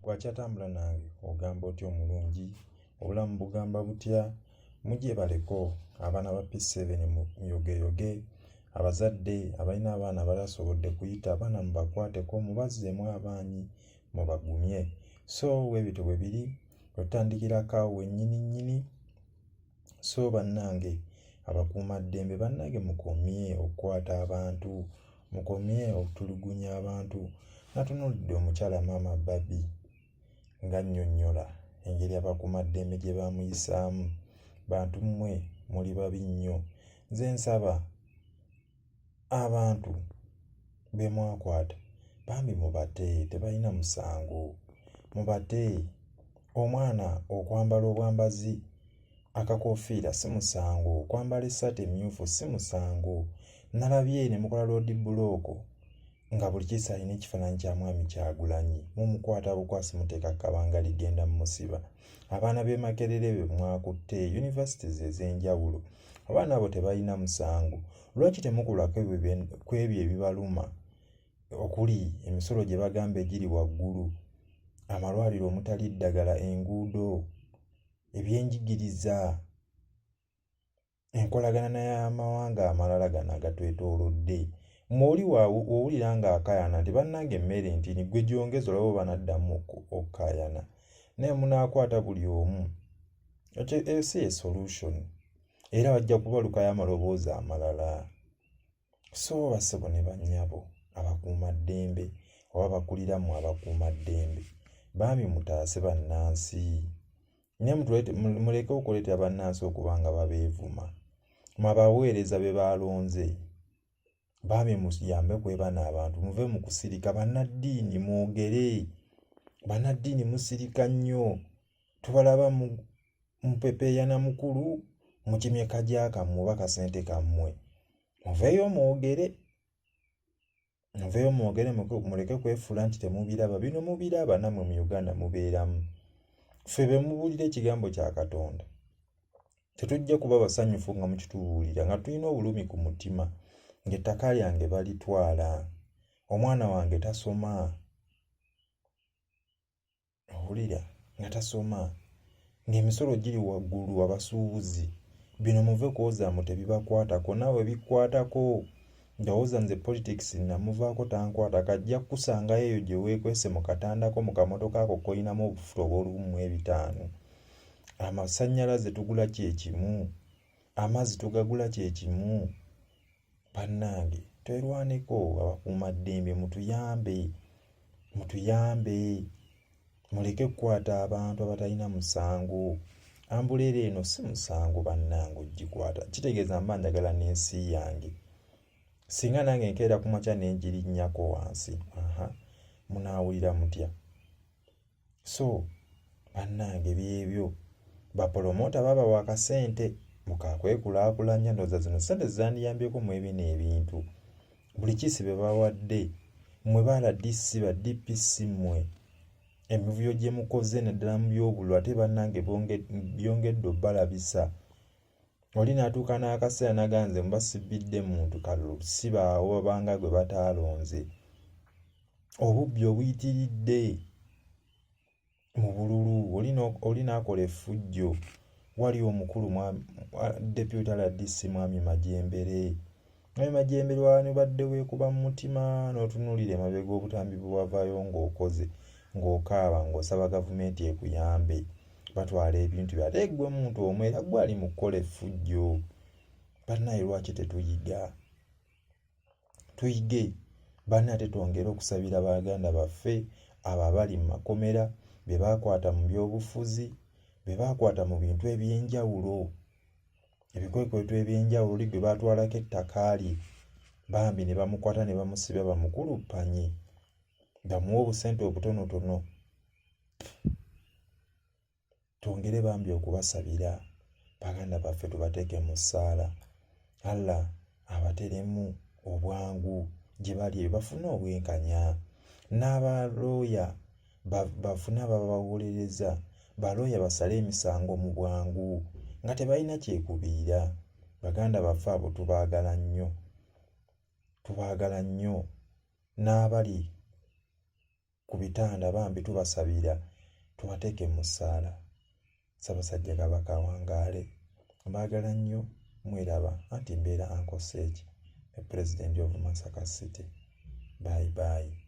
Bw'akyatambula nange ogamba otya omulungi, obulamu bugamba butya? Mujje baleko abaana ba P7 mu yogeyoge, abazadde abalina abaana abatasobodde kuyita, abaana mubakwateko mubazzeemu amaanyi mubagumye. So weebito bwe biri otandikirako awo wennyini. So bannange abakuumaddembe bannange mukomye okukwata abantu, mukomye okutulugunya abantu. Natunuulidde omukyala maama Baby ng'annyonnyola engeri abakuumaddembe gye bamuyisaamu. Bantu mmwe muli babi nnyo. Nze nsaba abantu be mwakwata bambi mubate, tebalina musango. Mubate. Omwana okwambala obwambazi akakoofiira si musango, okwambala essaati emmyufu si musango. Nalabye ne mukola road block nga buli kiisi alina ekifaananyi kya mwami Kyagulanyi, mumukwata bukwasi muteeka kkabanga ligenda mmusiba. Abaana b'e Makerere be mwakutte, universities ez'enjawulo, abaana abo tebalina musango. Lwaki temukulako ku ebyo ebibaluma, okuli emisolo gye bagamba egiri waggulu, amalwaliro omutali ddagala, enguudo, ebyenjigiriza, enkolagana y'amawanga amalala gano agatwetoolodde? Mw'oli owulira ng'akaayana nti bannange emmere ntini, gwe gyongeza olaba banaddamu okkaayana. Naye munaakwata buli omu. Ekyo si ye solution. Era bajja kubalukayo amaloboozi amalala. So bassebo ne bannyabo abakuumaddembe oba bakuliramu abakuumaddembe, bambi mutaase bannansi. Naye muleke okuleetera bannansi okuba nga babeevuma. Mwabaweereza be baalonze. Bambi muyambe kwebana abantu, muve mu kusirika. Bannaddiini mwogere. Bannaddiini musirika nnyo. Tubalaba mupepeeyana mukulu, mukimye kajja kammwe oba kasente kammwe. Muveeyo mwogere. Muveeyo mwogere, muleke kwefuula nti temubiraba. Bino mubiraba nammwe mu Uganda mubeeramu. Ffe be mubuulira ekigambo kya Katonda tetujja kuba basanyufu nga mukitubuulira, nga tulina obulumi ku mutima ng'ettaka lyange balitwala, omwana wange tasoma. Owulira nga tasoma, ng'emisolo giri waggulu, abasuubuzi. Bino muve kuwozaamu tebibakwatako, naawe bikwatako. Ndowooza nze politics namuvaako tankwata, kajja kukusangayo eyo gye weekwese mu katandako mu kamotoka ako koyinamu obufuto obw'Olumu5. Amasannyalaze tugula kyekimu, amazzi tugagula kyekimu. Bannange twerwaneko, abakuumaddembe mutuyambe. Muleke kukwata abantu abatalina musango. Ambuleera eno si musango bannange ogikwata. Kitegeeza mba njagala n'ensi yange. Singa nange nkeera ku makya n'engirinnyako wansi, munaawulira mutya? So bannange byebyo, bapolomota babawa akasente mukakwekulaakulanya. Ndowooza zino ssente zandiyambyeko mu ebyo n'ebintu. Buli kiisi be bawadde mmwe RDC ba DPC mmwe, emivuyo gye mukoze naddala mu byobululu ate bannange byongedde obbalabisa. Oli n'atuuka n'akaseera naganze mbasibidde muntu kalulu sibaawo babanga gwe bataalonze. Obubbi obuyitiridde mu bululu, oli n'akola effujjo. Wali omukulu Deputy RDC Mwami Majembere. Mwami Majembere wanibadde weekuba mu mutima n'otunuulira emabega obutambi bwe wavaayo ng'okoze, ng'okaaba ng'osaba gavumenti ekuyambe. Batwala ebintu byo ate ggwe muntu omwe era gwe ali mu kukola effujjo. Bannaye lwaki tetuyiga? Tuyige. Bannaye ate twongere okusabira baganda baffe abo abali mu makomera, be baakwata mu byobufuzi, be baakwata mu bintu eby'enjawulo, ebikwekweto eby'enjawulo. Oli gwe baatwalako ettaka lye, bambi ne bamukwata ne bamusiba bamukuluppanye, bamuwa obusente obutonotono. Twongere bambi okubasabira baganda baffe, tubateeke mu ssaala. Allah abateremu obwangu gye bali ebyo bafune obwenkanya. N'abalooya bafune ababawolereza, balooya basale emisango mu bwangu nga tebalina kyekubiira. Baganda baffe abo tubaagala nnyo. N'abali ku bitanda bambi tubasabira tubateeke mu ssaala. Ssaabasajja Kabaka awangaale. Mbaagala nnyo, mweraba. Anti mbeera Uncle Sseeki, the President of Masaka City. Bye bye.